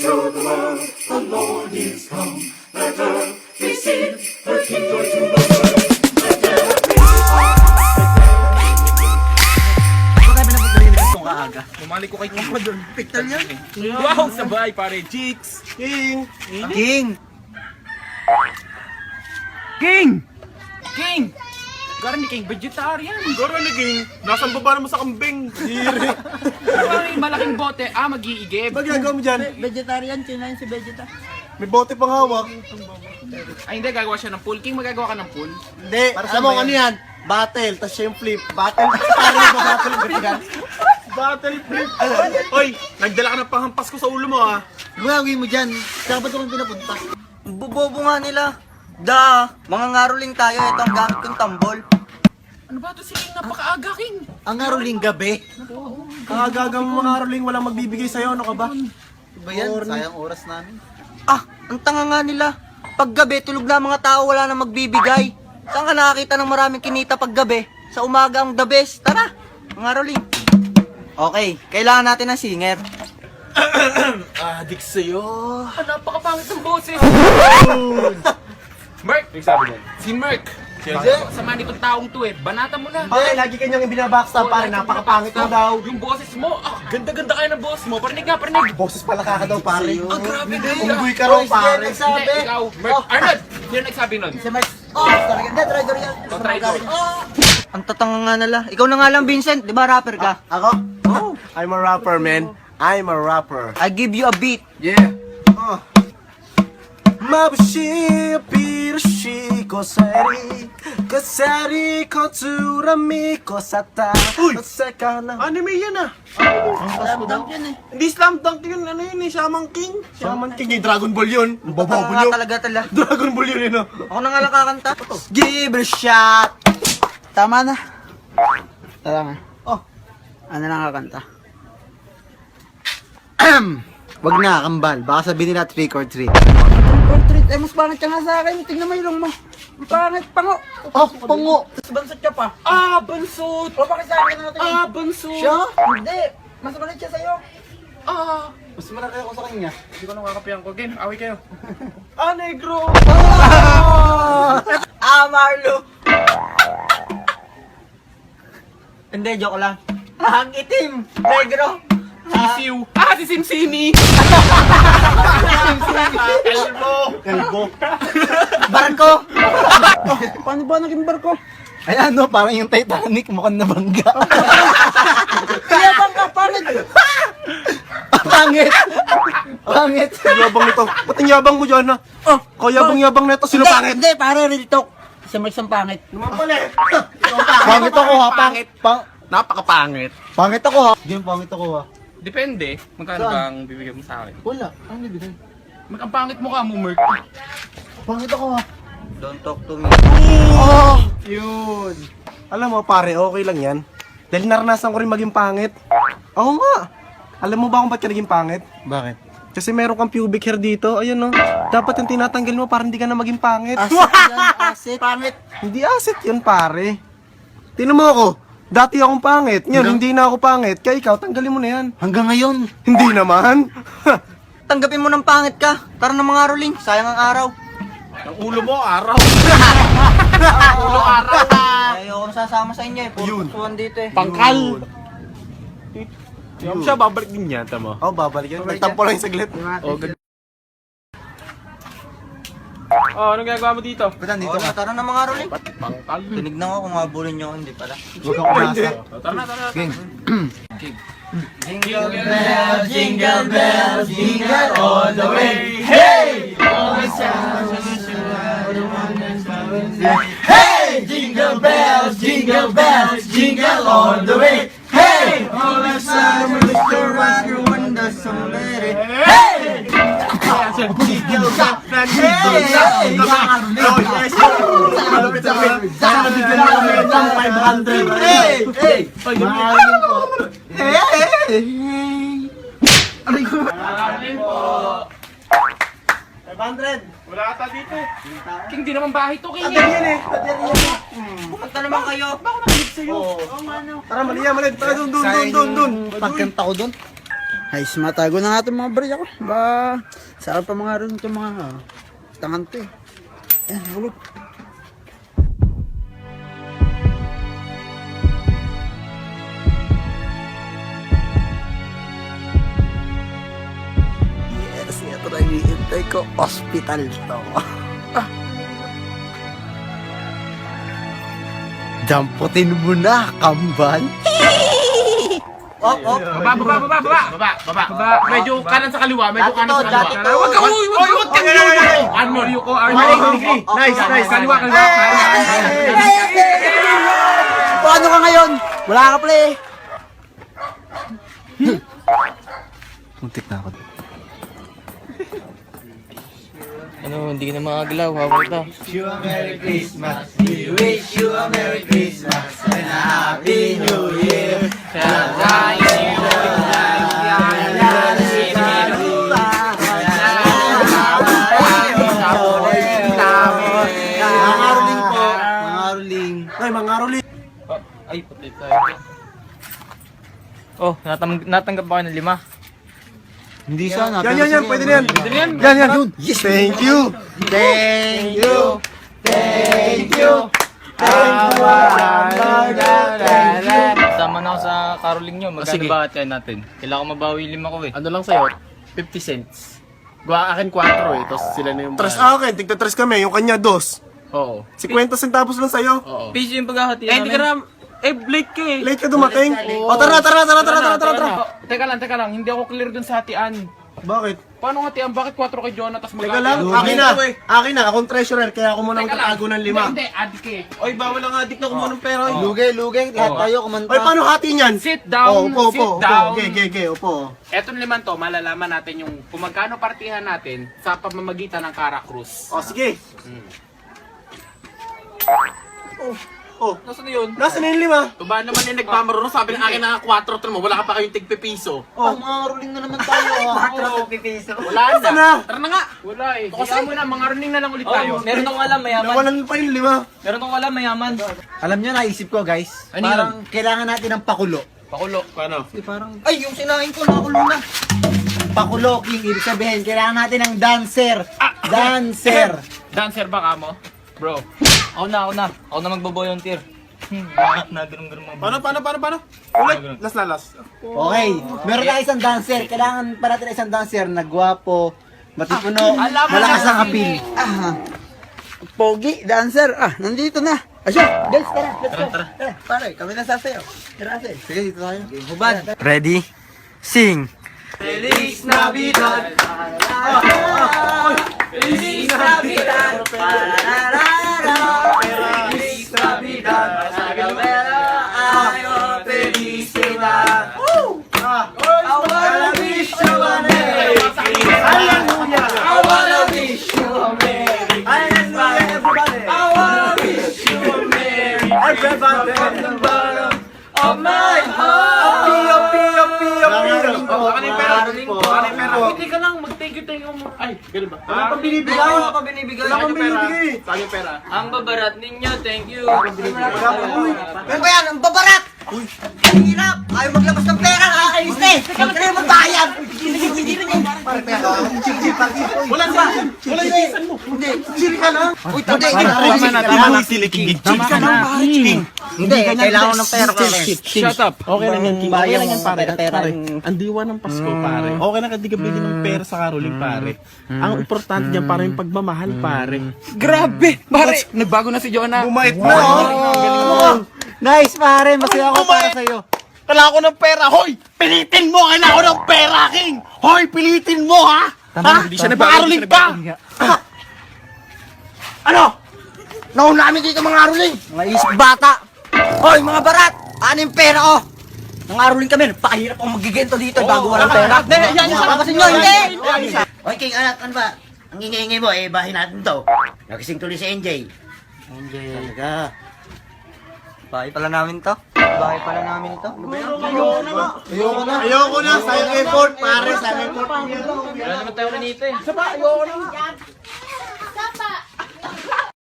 to the world, the Lord is come. Let earth receive her King, joy to the world. Let earth Kaaga. Bumalik ko kay King. Victor yan. Wow, sabay pare. Chicks. King. King. King. King. Gara ni King, vegetarian. Garo ni King. Nasaan baba naman sa kambing? Hiri. Parang malaking bote. Mag-iigib. Ba't ginagawa mo dyan? Vegetarian, kinain si Vegeta. May bote pang hawak. Ay hindi, gagawa siya ng pool. King, magagawa ka ng pool? Hindi, Para alam saan mo ba ano yan? Battle, tapos siya yung flip. Battle, parang ba battle ba yan? Battle flip. Hoy, nagdala ka ng panghampas ko sa ulo mo ha. Gagawin mo dyan. Dapat ko pinapunta. Bubobo nga nila. Mga ngaruling tayo, ito ang gamit kong tambol. Ano ba ito si King? Napakaaga, King. Ang ngaruling gabi. Kakagaga mo mga Arling, walang magbibigay sa'yo. Ano ka ba? Ba yan? Sayang oras namin. Ang tanga nga nila. Paggabi, tulog na ang mga tao, wala na magbibigay. Saan ka nakakita ng maraming kinita paggabi? Sa umaga ang the best. Tara, mga ngaruling. Okay, kailangan natin ng singer. Adik sa'yo. Napakapangit ng boses. Merk! Si Merk. Sama nitong taong to eh. Banata mo na. Pare, lagi kanyang binabackstab pare. Napakapangit mo daw. Yung boses mo. Ganda-ganda kayo ng boses mo. Parinig nga, parinig. Boses pala ka daw pare. Grabe na Unggoy ka raw pare. Hindi, ikaw. Merk. Arnold! Sino nagsabi nun? Si Mike. Hindi, traitor yan. Traitor. Ang tatanga nga nila. Ikaw na nga lang, Vincent. Di ba rapper ka? Ako? Oh. I'm a rapper, man. I'm a rapper. I give you a beat. Yeah. Mabushi, pirushi, kosari. Kosari, kotsurami, kosata. Uy! Sekana. Anime yan ah. Slam dunk yan eh. Hindi slam dunk yun. Ano yun eh? Shaman King. Shaman King. Yung Dragon Ball yun. Ang Tatanga babaw nga nyo. talaga tala. Dragon Ball yun eh. Ako na nga lang kakanta. Give it a shot. Tama na. Tara nga. Ano lang kakanta? Wag na, kambal. Baka sabihin nila trick or treat. Portrait, mas pangit ka nga sa akin. Tingnan mo yung mo. Ang pangit, pango. Oh, pango. Tapos bansot ka pa. Bansot! O bakit sa akin natin? Bansot! Siya? Hindi. Mas malit siya sa'yo. Mas malaki ako sa kanya. Hindi ko nakakapiyan ko. Game, away kayo. Negro. Marlo. Hindi, joke lang. Ang itim. Negro. Sisiw. Si Simsimi! Kalbo. Barko. Paano ba naging barko? Ayan no, parang yung Titanic mukhang nabangga. Kaya bang ka, pangit. Pangit! Pangit! Yabang nito. Ba't ang yabang mo dyan ha? Kayabang-yabang na ito. Sino pangit? Hindi, pare, real talk. Si Mike ang pangit. Naman pala eh. Pangit ako ha, Napakapangit. Pangit ako ha. Game, pangit ako ha. Depende. Magkano bang bibigyan mo sa akin? Wala, ano bibigay? Ang pangit mo ka mo, Merk. Pangit ako ha. Don't talk to me. Yun. Alam mo pare, okay lang yan. Dahil naranasan ko rin maging pangit. Oo nga. Alam mo ba kung ba't ka naging pangit? Bakit? Kasi meron kang pubic hair dito. Ayun no. Dapat yung tinatanggal mo para hindi ka na maging pangit. Asset yan, asset. Pangit. Hindi asset yun pare. Tinan mo ako. Dati akong pangit. Ngayon, hindi na ako pangit. Kaya ikaw, tanggalin mo na yan. Hanggang ngayon. Hindi naman. Tanggapin mo ng pangit ka. Tara na mga ruling. Sayang ang araw. Ang ulo mo, araw. Ulo araw. Ayoko sasama sa inyo eh. Puro pusuan dito eh. Pangkal. Siya, babalik din yan, tama? Oo, babalik yan. Nagtampo lang yung saglit. Anong ginagawa mo dito? Ba't nandito ka? Tara na mga ruling. Pangkal. Tinignan ko kung habulin nyo. Hindi pala. Huwag kang umasa. Tara na. Game. Jingle bells, jingle bells, jingle all the way. Hey, jingle bells, jingle bells, jingle all the way. Hey, All the summer, Mr. Rocker, when the somebody. hey, Malapit sa akin. Sana nabigyan mo kami ng 500. Hey! Hey! Mahalin po. Aray ko. 500. Wala ata dito. King, di naman bahay to, King. Yan eh. Pumunta naman kayo. Tara, mali yan, mali. Tara, dun. Pagkanta ko doon. Ayos, matago na nga itong mga barya ko. Ba, sarap pa mga rin itong mga tangan to eh. Ayan, hulog. Yes, ito na yung hihintay ko. Hospital to. Damputin mo na, kambal. Baba. Medyo kanan sa kaliwa, medyo kanan sa Dati kaliwa. to. Huwag kang Armor, you ko Armor. Nice. Kaliwa. O ano ka ngayon? Wala ka pala eh. Muntik na ako. Ano, hindi ka na makagalaw, hawak ka. Mga ruling po. Mga ruling. Ay, mga Rolly. Ay, puti tayo. Oh, natanggap ba kayo ng 5? Hindi sana. Yan, pwede na yan. Yan. Yes, thank you. Sama na ako sa caroling nyo. Magkano ba ate natin? Kailangan ko mabawi 5 ko eh. Ano lang sa'yo? 50 cents. Gwa akin 4 eh. Tapos sila na yung... Tres akin, tigta tres kami. Yung kanya, 2. Oo. 50 centavos lang sa'yo. Oo. Piso yung paghahati namin. Late ka eh. Late ka dumating. O, tara. Teka lang, hindi ako clear dun sa hatian. Bakit? Paano hatian? Bakit 4 kay Jonah, tas Teka lang, akin na. Akong treasurer, kaya ako muna ang tatago ng 5. Hindi, adik eh. Oy, bawal ang adik na kumuha ng pera. Lugay. Lahat tayo kumanta. Oy, paano hati niyan? Sit down, Upo. sit down. Okay, upo. Etong 5 to, malalaman natin yung kung magkano partihan natin sa pamamagitan ng Cara Cruz. O, sige. Nasaan na yun? Nasaan na yung 5? Tuba naman yung nagmamarunong. Sabi ng akin na 4 to mo. Wala ka pa kayong tigpipiso. Mga ruling na naman tayo. Wala Nasaan na. na? Tara na nga. Wala eh. Kaya mo na, mga running na lang ulit tayo. Meron akong alam, mayaman. Nawalan pa yung 5. Meron akong alam, mayaman. Alam nyo, naisip ko guys. Ano Parang kailangan natin ng pakulo. Pakulo. Paano? Ay, yung sinain ko, nakakulo na. Pakulo, King. Ibig sabihin, kailangan natin ng dancer. Dancer. Dancer ba ka mo? Bro. Ako na. Ako na magbo-volunteer. Nagano'n mga... Paano? Ulit. Last. Okay, meron tayo isang dancer. Kailangan pa natin isang dancer na gwapo, matipuno, malakas ang appeal. Pogi, dancer. Nandito na. Asya, guys, tara. Let's go. Tara. Pare, kami na sasayaw. Tara, sige, dito tayo. Hubad. Ready? Sing! Feliz Navidad. Feliz Navidad. Feliz Navidad. Ayo felicidad. I wanna wish you a Merry Christmas. Hallelujah. I wanna wish you a Merry Christmas. I wanna wish you a Merry Christmas from the bottom of my heart. Hindi ka lang, mag-thank you mo. Ay, ganun ba? Wala pang binibigay. Wala pa binibigay. Wala pang binibigay. Saan yung pera? Ang babarat ninyo, thank you. Ano ba yan? Ang babarat! Ang hirap! Ayaw maglabas ng pera! Nakakainis na eh! Huwag ka na yung magbayad! Hindi rin yan! Wala siya mo. Hindi. Chill ka lang. Uy, hindi! Hindi, kailangan ng pera ko rin. Shut up. Okay lang yan, King. Okay lang yan, pare. Pera. Ang diwa ng Pasko, pare. Okay na ka di ka bigyan ng pera sa Caroling, pare. Ang importante niyan, pare, yung pagmamahal, pare. Grabe! Pare, nagbago na si Jonah. Bumait na. Nice, pare. Masaya ako para sa'yo. Kailangan ko ng pera, hoy! Pilitin mo! Kailangan ko ng pera, King! Hoy, pilitin mo, ha? Hindi siya nabago. Caroling ka! Ano? Nauna namin dito mga aruling! Mga isip bata! Hoy, mga barat! Ano yung pera ko? Mga aruling kami, napakahirap akong magigento dito bago walang pera. Papasin nyo, hindi! Hoy, King, ano ba? Ang ingay mo, bahay natin to. Nagising tuloy si NJ. NJ. Talaga. Bahay pala namin to? Bahay pala namin ito? Ayoko na. Sayang effort, pare. Sayang effort. Wala naman tayo manito eh. Ayoko na.